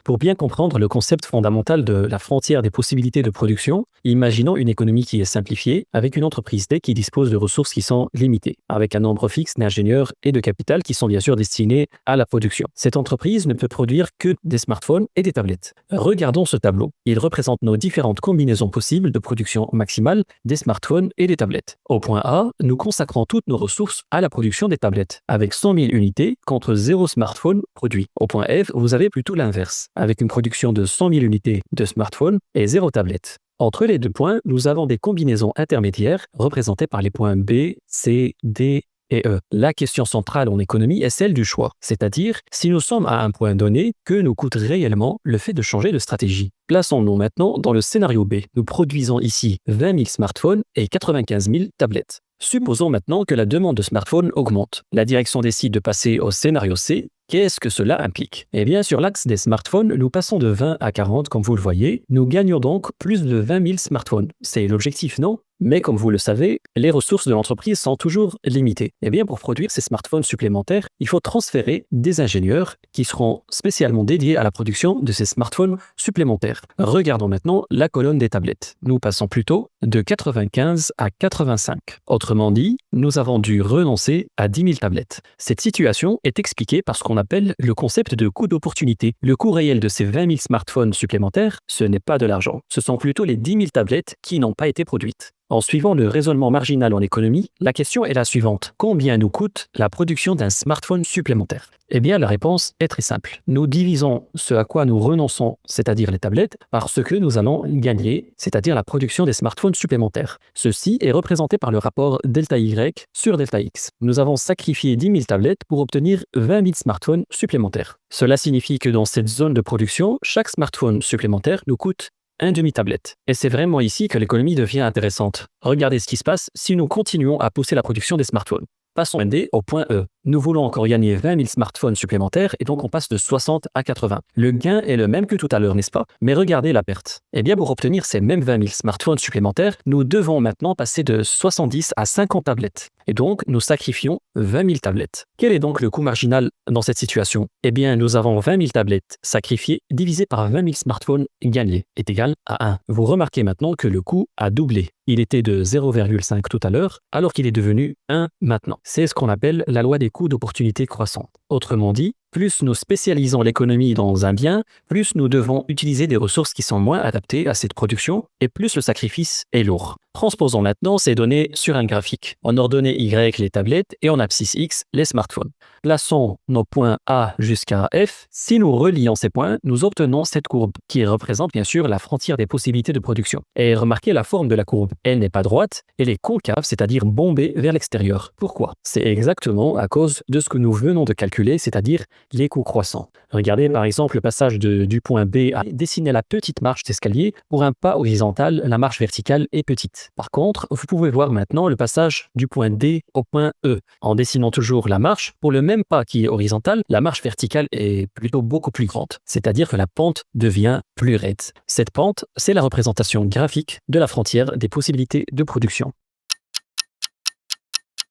Pour bien comprendre le concept fondamental de la frontière des possibilités de production, imaginons une économie qui est simplifiée avec une entreprise tech qui dispose de ressources qui sont limitées, avec un nombre fixe d'ingénieurs et de capital qui sont bien sûr destinés à la production. Cette entreprise ne peut produire que des smartphones et des tablettes. Regardons ce tableau. Il représente nos différentes combinaisons possibles de production maximale des smartphones et des tablettes. Au point A, nous consacrons toutes nos ressources à la production des tablettes, avec 100 000 unités contre 0 smartphone produit. Au point F, vous avez plutôt l'inverse, avec une production de 100 000 unités de smartphones et 0 tablettes. Entre les deux points, nous avons des combinaisons intermédiaires représentées par les points B, C, D et E. La question centrale en économie est celle du choix, c'est-à-dire si nous sommes à un point donné, que nous coûte réellement le fait de changer de stratégie. Plaçons-nous maintenant dans le scénario B. Nous produisons ici 20 000 smartphones et 95 000 tablettes. Supposons maintenant que la demande de smartphones augmente. La direction décide de passer au scénario C. Qu'est-ce que cela implique? Eh bien, sur l'axe des smartphones, nous passons de 20 à 40, comme vous le voyez. Nous gagnons donc plus de 20 000 smartphones. C'est l'objectif, non? Mais comme vous le savez, les ressources de l'entreprise sont toujours limitées. Eh bien, pour produire ces smartphones supplémentaires, il faut transférer des ingénieurs qui seront spécialement dédiés à la production de ces smartphones supplémentaires. Regardons maintenant la colonne des tablettes. Nous passons plutôt de 95 à 85. Autrement dit, nous avons dû renoncer à 10 000 tablettes. Cette situation est expliquée par ce qu'on appelle le concept de coût d'opportunité. Le coût réel de ces 20 000 smartphones supplémentaires, ce n'est pas de l'argent. Ce sont plutôt les 10 000 tablettes qui n'ont pas été produites. En suivant le raisonnement marginal en économie, la question est la suivante. Combien nous coûte la production d'un smartphone supplémentaire? Eh bien, la réponse est très simple. Nous divisons ce à quoi nous renonçons, c'est-à-dire les tablettes, par ce que nous allons gagner, c'est-à-dire la production des smartphones supplémentaires. Ceci est représenté par le rapport delta Y sur delta X. Nous avons sacrifié 10 000 tablettes pour obtenir 20 000 smartphones supplémentaires. Cela signifie que dans cette zone de production, chaque smartphone supplémentaire nous coûte un demi-tablette. Et c'est vraiment ici que l'économie devient intéressante. Regardez ce qui se passe si nous continuons à pousser la production des smartphones. Passons D au point E. Nous voulons encore gagner 20 000 smartphones supplémentaires et donc on passe de 60 à 80. Le gain est le même que tout à l'heure, n'est-ce pas? Mais regardez la perte. Eh bien, pour obtenir ces mêmes 20 000 smartphones supplémentaires, nous devons maintenant passer de 70 à 50 tablettes. Et donc, nous sacrifions 20 000 tablettes. Quel est donc le coût marginal dans cette situation? Eh bien, nous avons 20 000 tablettes sacrifiées divisé par 20 000 smartphones gagnés est égal à 1. Vous remarquez maintenant que le coût a doublé. Il était de 0,5 tout à l'heure, alors qu'il est devenu 1 maintenant. C'est ce qu'on appelle la loi des coûts d'opportunité croissante. Autrement dit, plus nous spécialisons l'économie dans un bien, plus nous devons utiliser des ressources qui sont moins adaptées à cette production et plus le sacrifice est lourd. Transposons maintenant ces données sur un graphique. En ordonnée Y les tablettes et en abscisse X les smartphones. Plaçons nos points A jusqu'à F. Si nous relions ces points, nous obtenons cette courbe qui représente bien sûr la frontière des possibilités de production. Et remarquez la forme de la courbe. Elle n'est pas droite, elle est concave, c'est-à-dire bombée vers l'extérieur. Pourquoi? C'est exactement à cause de ce que nous venons de calculer, c'est-à-dire les coûts croissants. Regardez par exemple le passage du point B à dessiner la petite marche d'escalier. Pour un pas horizontal, la marche verticale est petite. Par contre, vous pouvez voir maintenant le passage du point D au point E. En dessinant toujours la marche, pour le même pas qui est horizontal, la marche verticale est plutôt beaucoup plus grande. C'est-à-dire que la pente devient plus raide. Cette pente, c'est la représentation graphique de la frontière des possibilités de production.